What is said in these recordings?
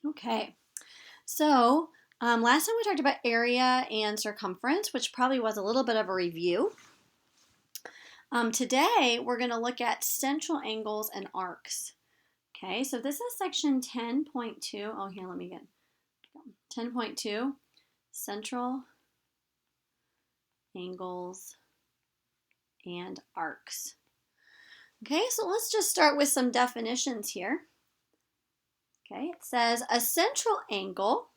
Okay, so last time we talked about area and circumference, which probably was a little bit of a review. Today we're going to look at central angles and arcs. Okay, so this is section 10.2. Oh, here, let me get 10.2, central angles and arcs. Okay, so let's just start with some definitions here. Okay, it says a central angle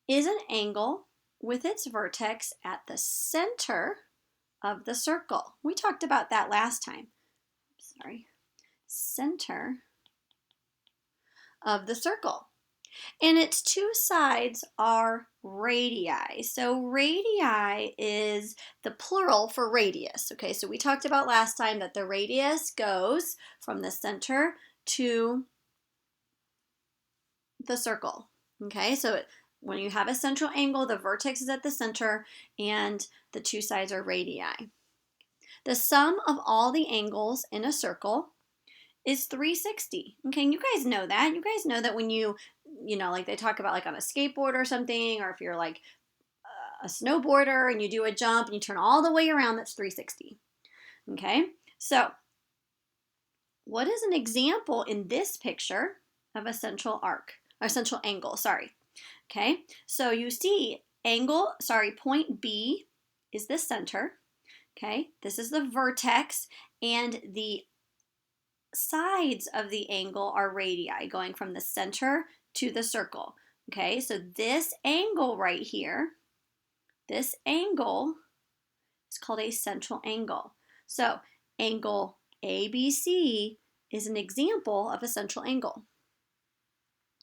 is an angle with its vertex at the center of the circle. We talked about that last time. Sorry. Center of the circle. And its two sides are radii. So radii is the plural for radius. Okay, so we talked about last time that the radius goes from the center to the circle. Okay, so when you have a central angle, the vertex is at the center and the two sides are radii. The sum of all the angles in a circle is 360. Okay, and you guys know that. You guys know that when like they talk about like on a skateboard or something, or if you're like a snowboarder and you do a jump and you turn all the way around, that's 360. Okay, so what is an example in this picture of a central angle, sorry. Okay, so you see point B is the center. Okay, this is the vertex, and the sides of the angle are radii, going from the center to the circle. Okay, so this angle right here, this angle is called a central angle. So angle ABC is an example of a central angle.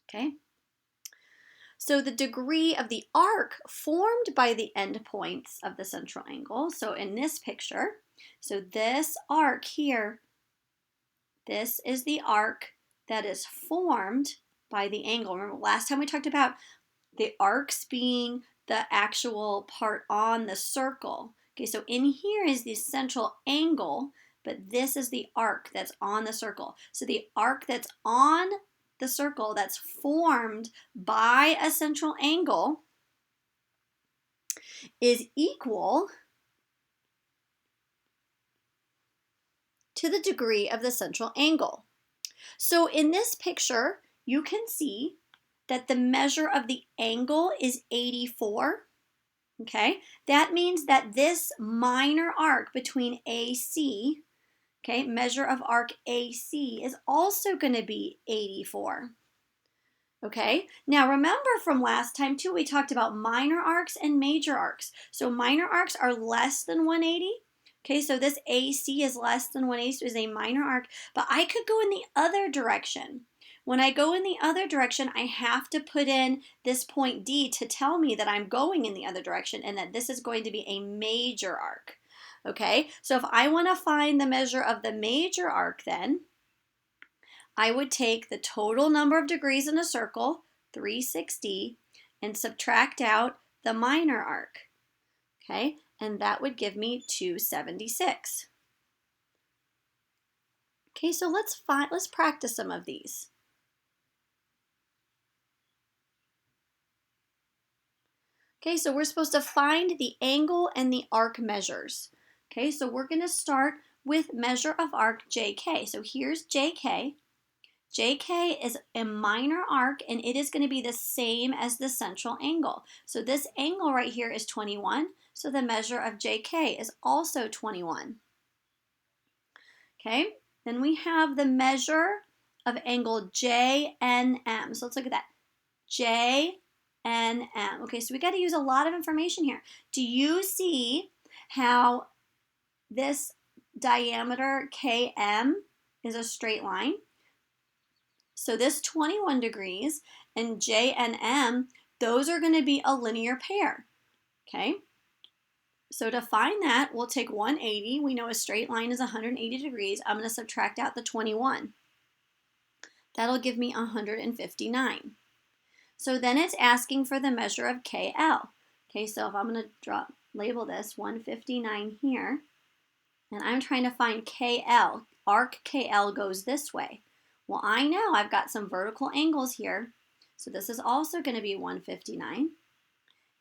Okay, so the degree of the arc formed by the endpoints of the central angle, so in this picture, so this arc here, this is the arc that is formed by the angle. Remember last time we talked about the arcs being the actual part on the circle. Okay, so in here is the central angle, but this is the arc that's on the circle. So the arc that's on the circle that's formed by a central angle is equal to the degree of the central angle. So in this picture, you can see that the measure of the angle is 84. Okay, that means that this minor arc between AC, okay, measure of arc AC is also going to be 84. Okay, now remember from last time too, we talked about minor arcs and major arcs. So minor arcs are less than 180. Okay, so this AC is less than 180, so is a minor arc, but I could go in the other direction. When I go in the other direction, I have to put in this point D to tell me that I'm going in the other direction and that this is going to be a major arc. Okay, so if I want to find the measure of the major arc then, I would take the total number of degrees in a circle, 360, and subtract out the minor arc. Okay, and that would give me 276. Okay, so let's practice some of these. Okay, so we're supposed to find the angle and the arc measures. Okay, so we're going to start with measure of arc JK. So here's JK. JK is a minor arc and it is going to be the same as the central angle. So this angle right here is 21. So the measure of JK is also 21. Okay, then we have the measure of angle JNM. So let's look at that. JNM. Okay, so we got to use a lot of information here. Do you see how this diameter KM is a straight line? So this 21 degrees and J and M, those are going to be a linear pair. Okay, so to find that, we'll take 180. We know a straight line is 180 degrees. I'm going to subtract out the 21. That'll give me 159. So then it's asking for the measure of KL. Okay, so if I'm going to label this 159 here, and I'm trying to find KL, arc KL goes this way. Well, I know I've got some vertical angles here. So this is also going to be 159.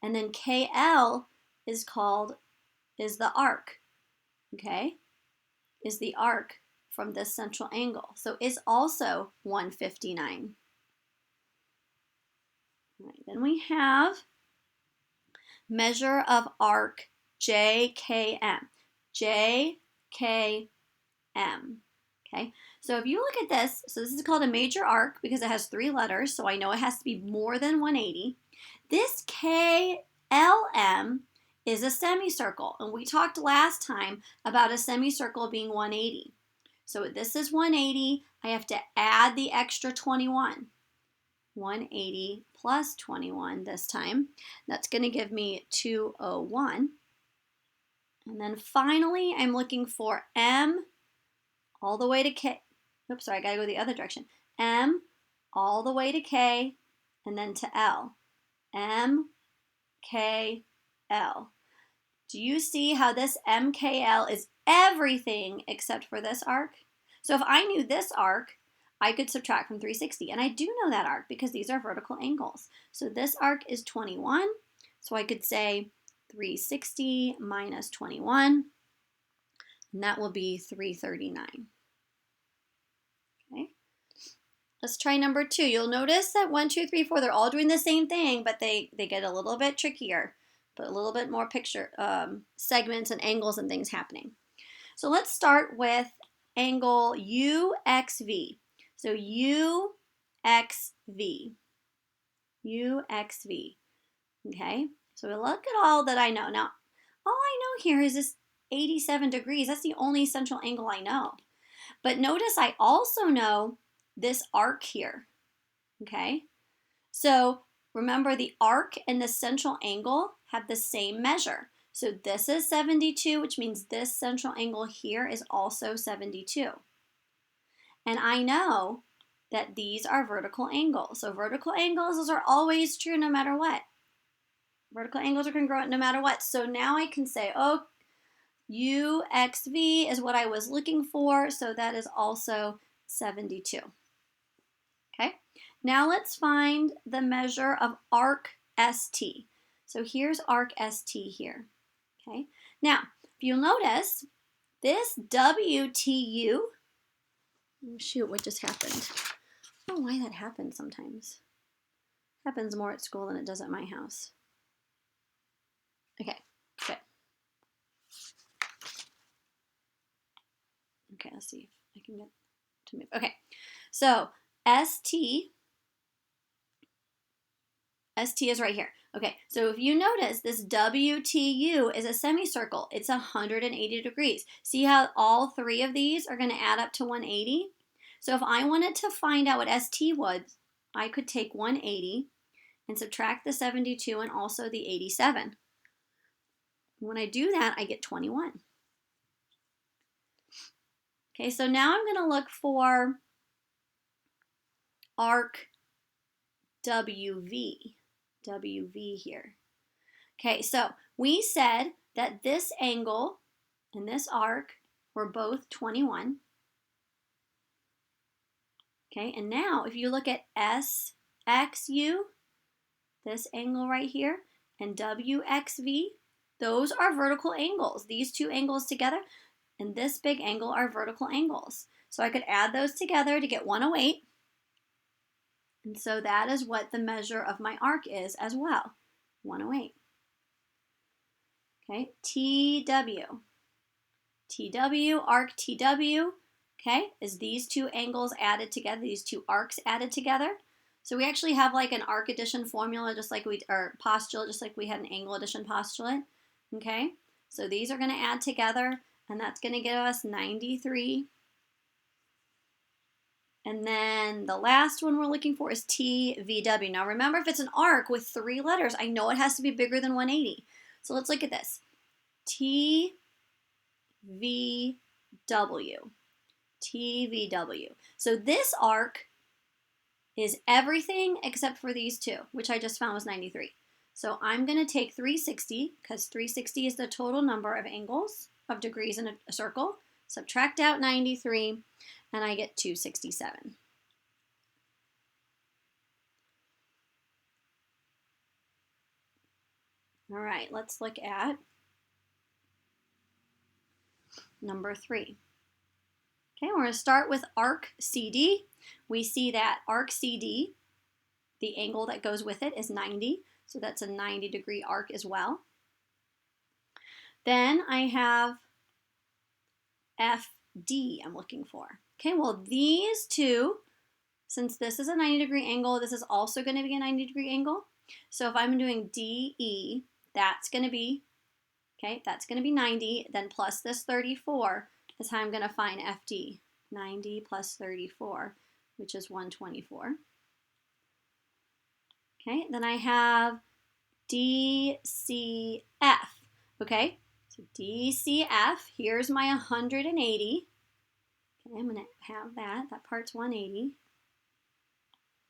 And then KL is the arc, okay? Is the arc from this central angle. So it's also 159. All right, then we have measure of arc JKM. JKM. Okay, so if you look at this, so this is called a major arc because it has 3 letters, so I know it has to be more than 180. This KLM is a semicircle, and we talked last time about a semicircle being 180. So this is 180. I have to add the extra 21. 180 plus 21 this time. That's going to give me 201. And then finally, I'm looking for M all the way to K. Oops, sorry, I got to go the other direction. M all the way to K and then to L. M, K, L. Do you see how this MKL is everything except for this arc? So if I knew this arc, I could subtract from 360. And I do know that arc because these are vertical angles. So this arc is 21. So I could say 360 minus 21. And that will be 339. Okay. Let's try number 2. You'll notice that 1, 2, 3, 4, they're all doing the same thing, but they get a little bit trickier. But a little bit more picture segments and angles and things happening. So let's start with angle UXV. So UXV. UXV. Okay, so we look at all that I know. Now, all I know here is this 87 degrees. That's the only central angle I know. But notice I also know this arc here. Okay, so remember the arc and the central angle have the same measure. So this is 72, which means this central angle here is also 72. And I know that these are vertical angles. So vertical angles, those are always true no matter what. Vertical angles are congruent no matter what. So now I can say, oh, UXV is what I was looking for. So that is also 72. Okay. Now let's find the measure of arc ST. So here's arc ST here. Okay. Now, if you'll notice, this WTU, oh shoot, what just happened? I don't know why that happens sometimes. It happens more at school than it does at my house. Okay, good. Okay, let's see if I can get to move. Okay, so ST is right here. Okay, so if you notice, this WTU is a semicircle. It's 180 degrees. See how all 3 of these are going to add up to 180? So if I wanted to find out what ST was, I could take 180 and subtract the 72 and also the 87. When I do that, I get 21. Okay, so now I'm going to look for arc WV. WV here. Okay, so we said that this angle and this arc were both 21. Okay, and now if you look at SXU, this angle right here, and WXV, those are vertical angles. These 2 angles together and this big angle are vertical angles. So I could add those together to get 108. And so that is what the measure of my arc is as well, 108. Okay, TW. TW, arc TW, okay, is these 2 angles added together, these 2 arcs added together. So we actually have like an arc addition formula or postulate, just like we had an angle addition postulate, okay? So these are going to add together, and that's going to give us 93. And then the last one we're looking for is TVW. Now remember, if it's an arc with 3 letters, I know it has to be bigger than 180. So let's look at this. TVW. TVW. So this arc is everything except for these 2, which I just found was 93. So I'm going to take 360, because 360 is the total number of angles, of degrees in a circle, subtract out 93, and I get 267. All right, let's look at number 3. Okay, we're going to start with arc CD. We see that arc CD, the angle that goes with it is 90, so that's a 90-degree arc as well. Then I have FD I'm looking for. Okay, well these two, since this is a 90-degree angle, this is also going to be a 90-degree angle. So if I'm doing DE, that's going to be, okay, that's going to be 90, then plus this 34 is how I'm going to find FD. 90 plus 34, which is 124. Okay, then I have DCF. Okay, so DCF, here's my 180. Okay, I'm going to have that. That part's 180.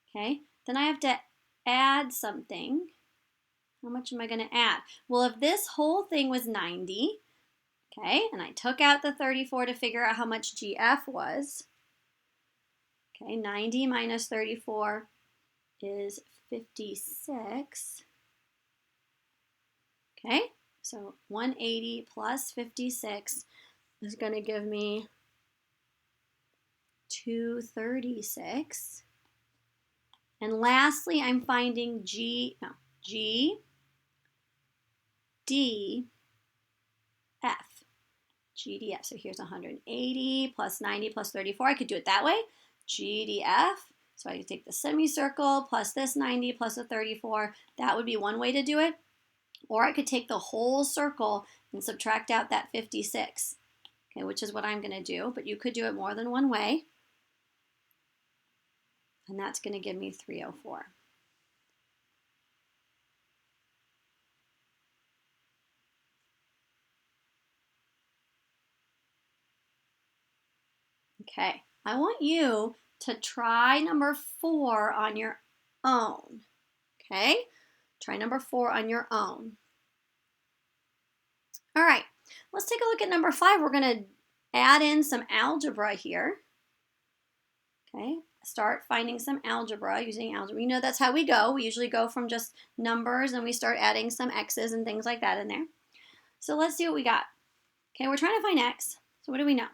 Okay, then I have to add something. How much am I going to add? Well, if this whole thing was 90, okay, and I took out the 34 to figure out how much GF was. Okay, 90 minus 34 is 56. Okay, so 180 plus 56 is going to give me 236. And lastly, I'm finding GDF. GDF. So here's 180 plus 90 plus 34. I could do it that way. GDF. So I could take the semicircle plus this 90 plus the 34. That would be one way to do it. Or I could take the whole circle and subtract out that 56, okay, which is what I'm going to do. But you could do it more than one way. And that's going to give me 304. Okay, I want you to try number 4 on your own. Okay, try number 4 on your own. All right, let's take a look at number 5. We're going to add in some algebra here. Okay, start finding some algebra using algebra. You know that's how we go. We usually go from just numbers and we start adding some x's and things like that in there. So let's see what we got. Okay, we're trying to find x. So what do we know?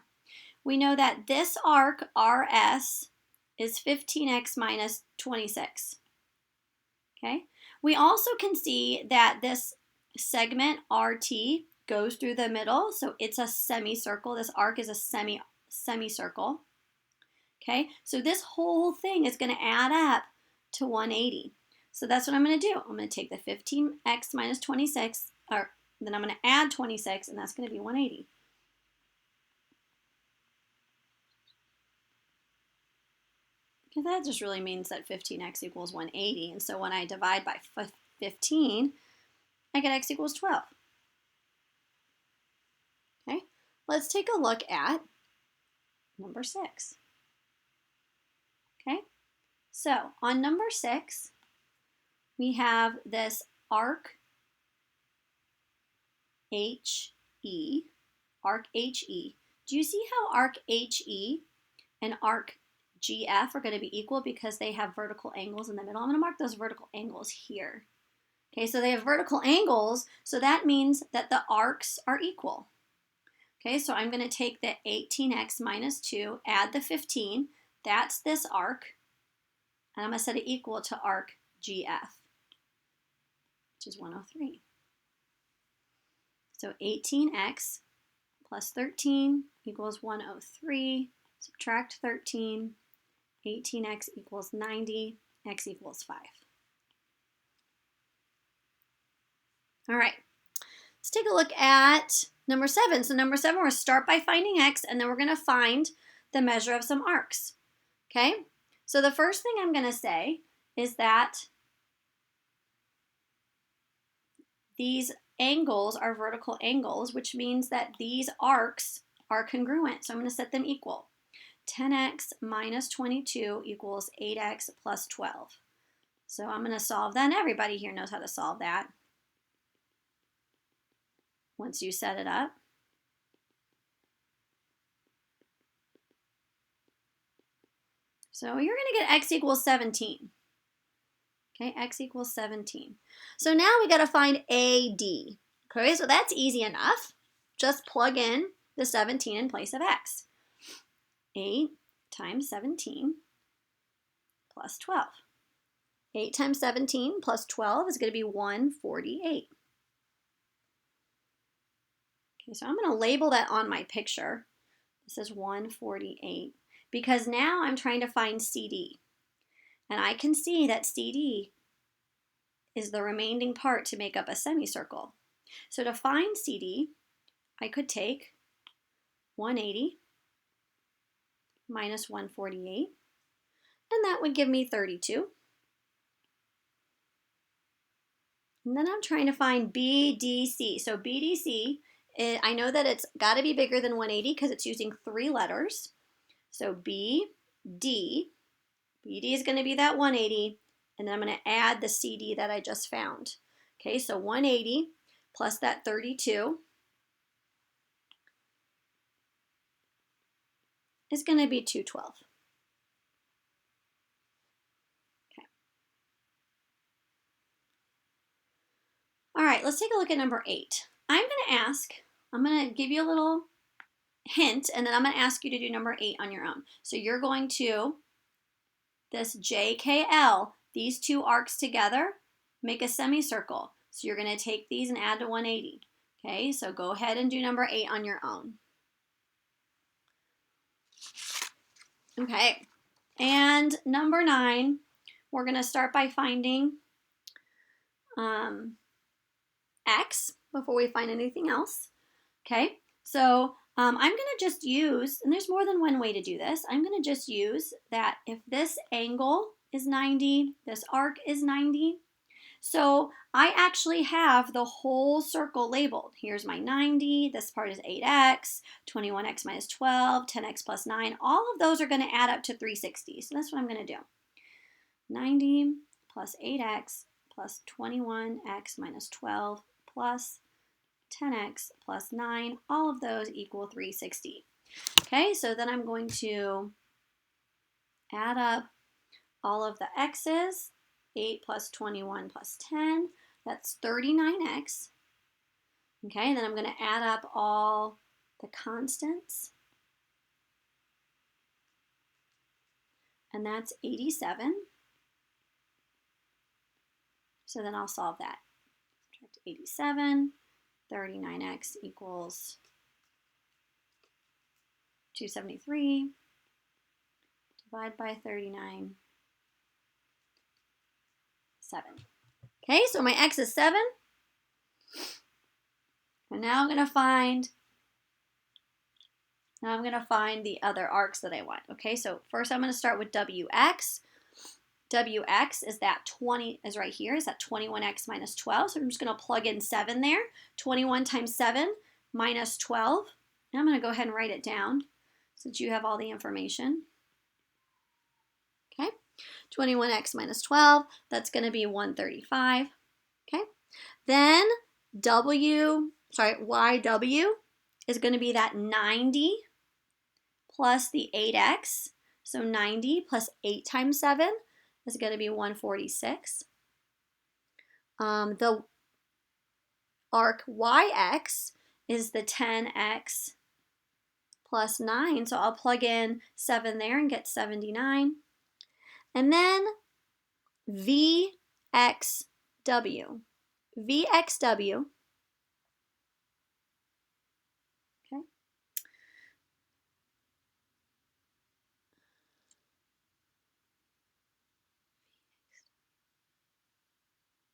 We know that this arc RS is 15x minus 26. Okay, we also can see that this segment RT goes through the middle, so it's a semicircle. This arc is a semicircle. Okay, so this whole thing is going to add up to 180. So that's what I'm going to do. I'm going to take the 15x minus 26, or then I'm going to add 26, and that's going to be 180. Because that just really means that 15x equals 180. And so when I divide by 15, I get x equals 12. Okay, let's take a look at number 6. Okay, so on number 6, we have this arc HE, arc HE. Do you see how arc HE and arc GF are going to be equal because they have vertical angles in the middle? I'm going to mark those vertical angles here. Okay, so they have vertical angles, so that means that the arcs are equal. Okay, so I'm going to take the 18x minus 2, add the 15, that's this arc, and I'm going to set it equal to arc GF, which is 103. So 18x plus 13 equals 103, subtract 13, 18x equals 90, x equals 5. All right, let's take a look at number 7. So number 7, we're going to start by finding x, and then we're going to find the measure of some arcs. Okay, so the first thing I'm going to say is that these angles are vertical angles, which means that these arcs are congruent. So I'm going to set them equal. 10x minus 22 equals 8x plus 12. So I'm going to solve that, and everybody here knows how to solve that once you set it up. So you're going to get x equals 17. Okay, x equals 17. So now we got to find AD. Okay, so that's easy enough. Just plug in the 17 in place of x. 8 times 17 plus 12. 8 times 17 plus 12 is going to be 148. Okay, so I'm going to label that on my picture. This is 148 because now I'm trying to find CD. And I can see that CD is the remaining part to make up a semicircle. So to find CD, I could take 180 minus 148, and that would give me 32. And then I'm trying to find BDC. So BDC, I know that it's got to be bigger than 180 because it's using 3 letters. So BD is going to be that 180, and then I'm going to add the CD that I just found. Okay, so 180 plus that 32 is going to be 212. Okay. All right, let's take a look at number 8. I'm going to give you a little hint, and then I'm going to ask you to do number 8 on your own. So you're going to, this JKL, these two arcs together, make a semicircle. So you're going to take these and add to 180. Okay, so go ahead and do number 8 on your own. Okay, and number 9, we're going to start by finding x before we find anything else. Okay, so I'm going to just use, and there's more than one way to do this, I'm going to just use that if this angle is 90, this arc is 90, so I actually have the whole circle labeled. Here's my 90, this part is 8x, 21x minus 12, 10x plus 9. All of those are going to add up to 360. So that's what I'm going to do. 90 plus 8x plus 21x minus 12 plus 10x plus 9. All of those equal 360. Okay, so then I'm going to add up all of the x's. 8 plus 21 plus 10, that's 39x. Okay, and then I'm going to add up all the constants. And that's 87. So then I'll solve that. Subtract 87, 39x equals 273. Divide by 39. 7. Okay, so my x is 7. And now I'm going to find the other arcs that I want. Okay, so first I'm going to start with WX. WX is that 20 is right here, is that 21x minus 12. So I'm just going to plug in 7 there. 21 times 7 minus 12. And I'm going to go ahead and write it down since you have all the information. Okay. 21x minus 12, that's going to be 135, okay? Then YW is going to be that 90 plus the 8x, so 90 plus 8 times 7 is going to be 146. The arc YX is the 10x plus 9, so I'll plug in 7 there and get 79. And then VXW. VXW. Okay.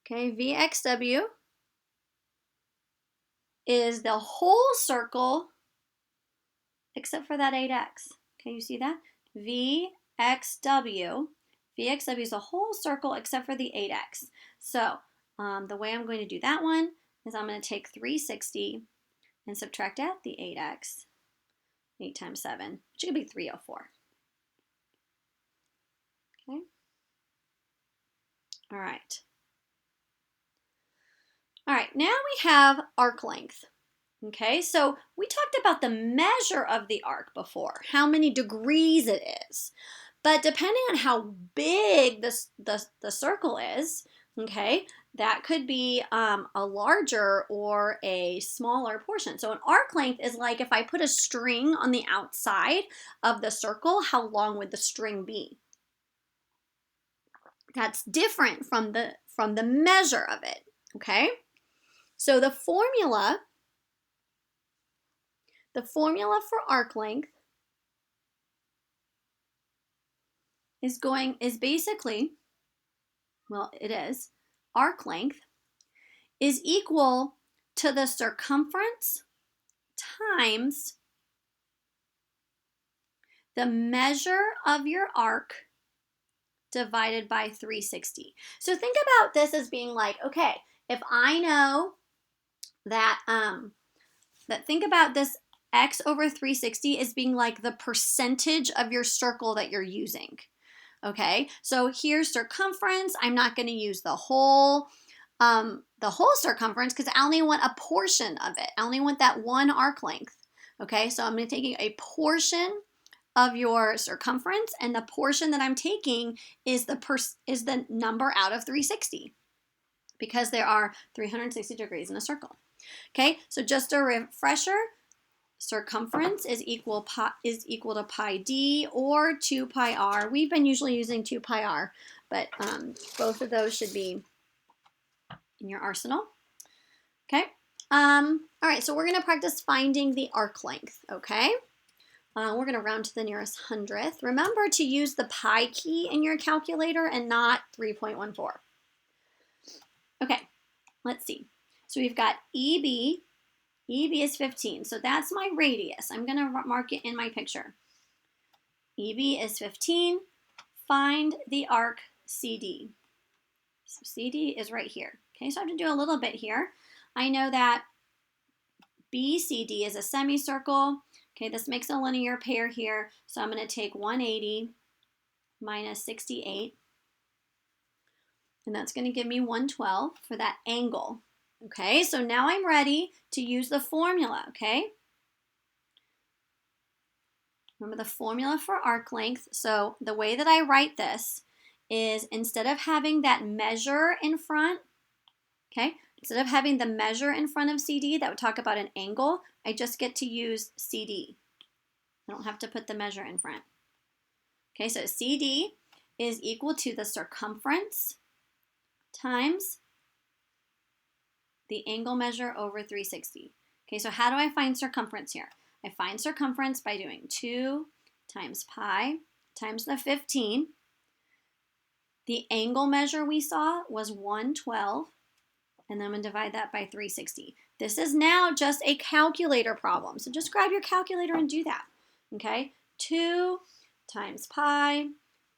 Okay, VXW is the whole circle except for that 8x. Okay, you see that? VXW is the whole circle except for the 8x. So the way I'm going to do that one is I'm going to take 360 and subtract out the 8x. 8 times 7, which could be 304. Okay. All right. All right, now we have arc length. Okay, so we talked about the measure of the arc before, how many degrees it is. But depending on how big the circle is, okay, that could be a larger or a smaller portion. So an arc length is like if I put a string on the outside of the circle, how long would the string be? That's different from the measure of it, okay? So the formula for arc length is basically, well, it is, arc length is equal to the circumference times the measure of your arc divided by 360. So think about this as being like, okay, if I know that, think about this x over 360 as being like the percentage of your circle that you're using. Okay, so here's circumference. I'm not going to use the whole circumference because I only want a portion of it. I only want that one arc length. Okay, so I'm taking a portion of your circumference, and the portion that I'm taking is the number out of 360 because there are 360 degrees in a circle. Okay, so just a refresher, circumference is equal to pi d or 2 pi r. We've been usually using 2 pi r, but both of those should be in your arsenal. Okay. All right, so we're going to practice finding the arc length, okay? We're going to round to the nearest hundredth. Remember to use the pi key in your calculator and not 3.14. Okay, let's see. So we've got EB. EB is 15, so that's my radius. I'm going to mark it in my picture. EB is 15. Find the arc CD. So CD is right here. Okay, so I have to do a little bit here. I know that BCD is a semicircle. Okay, this makes a linear pair here. So I'm going to take 180 minus 68. And that's going to give me 112 for that angle. Okay, so now I'm ready to use the formula, okay? Remember the formula for arc length. So the way that I write this is instead of having that measure in front, okay, instead of having the measure in front of CD that would talk about an angle, I just get to use CD. I don't have to put the measure in front. Okay, so CD is equal to the circumference times the angle measure over 360. Okay, so how do I find circumference here? I find circumference by doing 2 times pi times the 15. The angle measure we saw was 112, and then I'm going to divide that by 360. This is now just a calculator problem, so just grab your calculator and do that. Okay, 2 times pi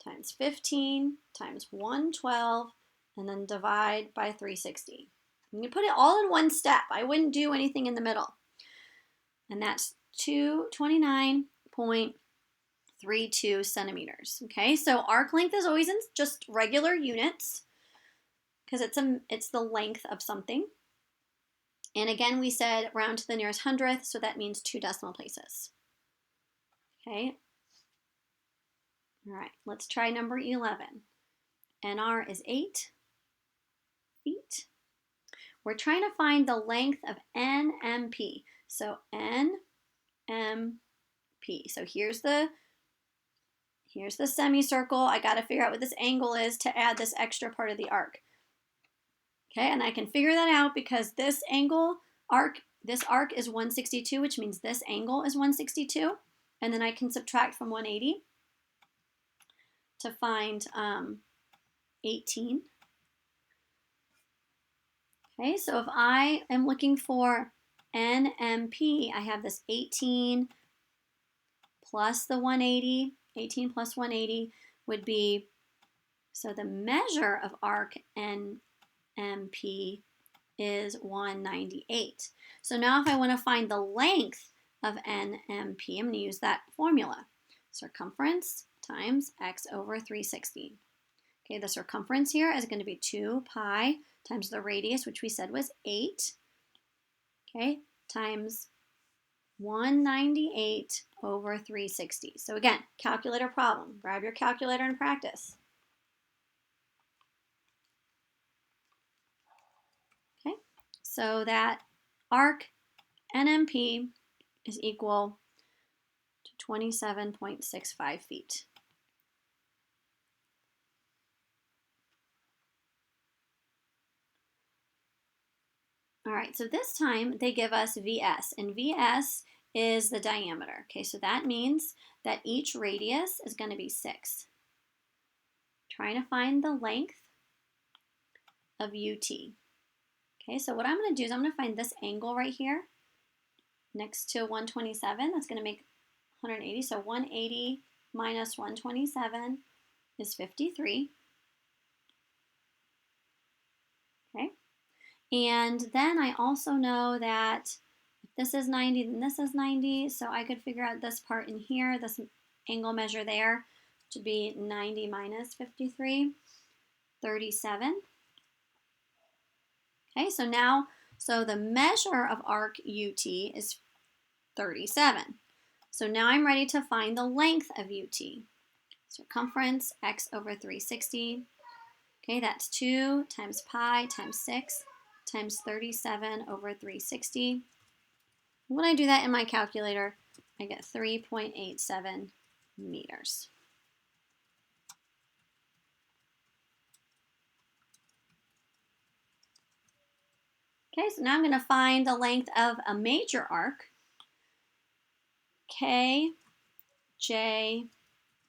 times 15 times 112, and then divide by 360. You put it all in one step. I wouldn't do anything in the middle. And that's 229.32 centimeters. Okay, so arc length is always in just regular units because it's the length of something. And again, we said round to the nearest hundredth, so that means 2 decimal places. Okay. All right, let's try number 11. NR is 8 feet. We're trying to find the length of NMP. So NMP. So here's the semicircle. I got to figure out what this angle is to add this extra part of the arc. Okay, and I can figure that out because this arc is 162, which means this angle is 162. And then I can subtract from 180 to find 18. Okay, so if I am looking for NMP, I have this 18 plus the 180. 18 plus 180 would be, so the measure of arc NMP is 198. So now if I want to find the length of NMP, I'm going to use that formula. Circumference times x over 360. Okay, the circumference here is going to be 2 pi times the radius, which we said was 8, okay, times 198 over 360. So again, calculator problem. Grab your calculator and practice. Okay, so that arc NMP is equal to 27.65 feet. All right, so this time they give us VS, and VS is the diameter. Okay, so that means that each radius is going to be 6. Trying to find the length of UT. Okay, so what I'm going to do is I'm going to find this angle right here next to 127. That's going to make 180. So 180 minus 127 is 53. Okay, and then I also know that if this is 90, then this is 90. So I could figure out this part in here, this angle measure there, to be 90 minus 53, 37. Okay, so now, so the measure of arc UT is 37. So now I'm ready to find the length of UT. Circumference, x over 360. Okay, that's 2 times pi times 6 times 37 over 360. When I do that in my calculator, I get 3.87 meters. Okay, so now I'm going to find the length of a major arc, K, J,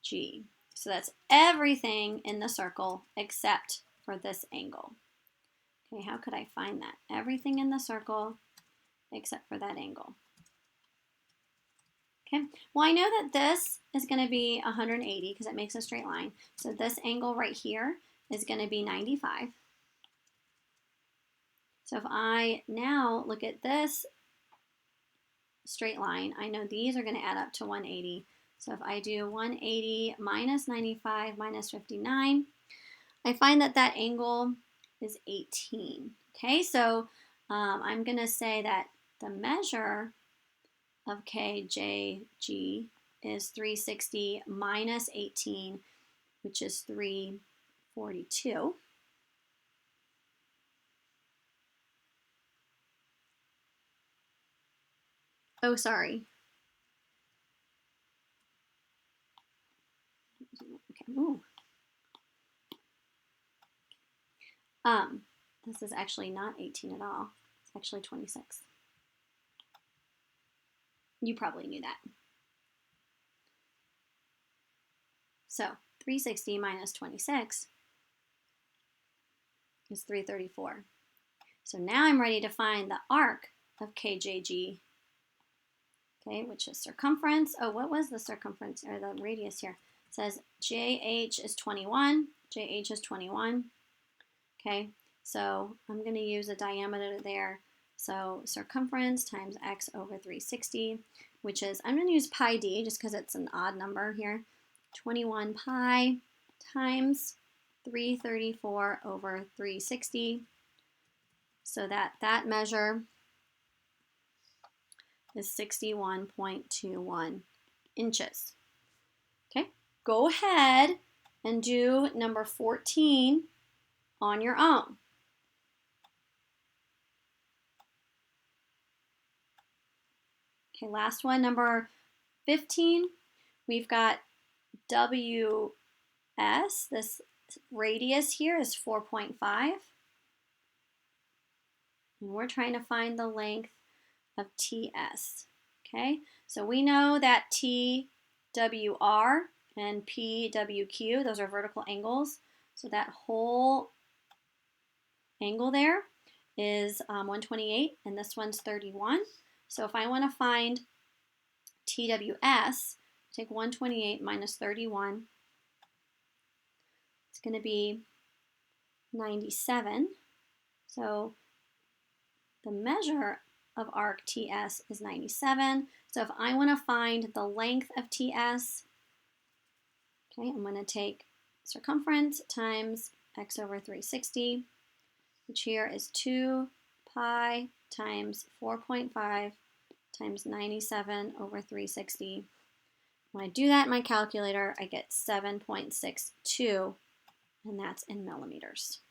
G. So that's everything in the circle except for this angle. Okay, how could I find that? Everything in the circle except for that angle. Okay, well I know that this is going to be 180 because it makes a straight line. So this angle right here is going to be 95. So if I now look at this straight line, I know these are going to add up to 180. So if I do 180 minus 95 minus 59, I find that that angle is 18. Okay, so I'm going to say that the measure of KJG is 360 minus 18, which is 342. Oh, sorry. Okay. Ooh. This is actually not 18 at all. It's actually 26. You probably knew that. So 360 minus 26 is 334. So now I'm ready to find the arc of KJG, okay, which is circumference. Oh, what was the circumference or the radius here? It says JH is 21. JH is 21. Okay, so I'm going to use a diameter there. So circumference times x over 360, which is, I'm going to use pi d just because it's an odd number here. 21 pi times 334 over 360. So that measure is 61.21 inches. Okay, go ahead and do number 14 on your own. Okay, last one, number 15. We've got WS, this radius here is 4.5. And we're trying to find the length of TS. Okay, so we know that TWR and PWQ, those are vertical angles. So that whole angle there is 128, and this one's 31. So if I want to find TWS, take 128 minus 31. It's going to be 97. So the measure of arc TS is 97. So if I want to find the length of TS, okay, I'm going to take circumference times x over 360, which here is 2 pi times 4.5 times 97 over 360. When I do that in my calculator, I get 7.62, and that's in millimeters.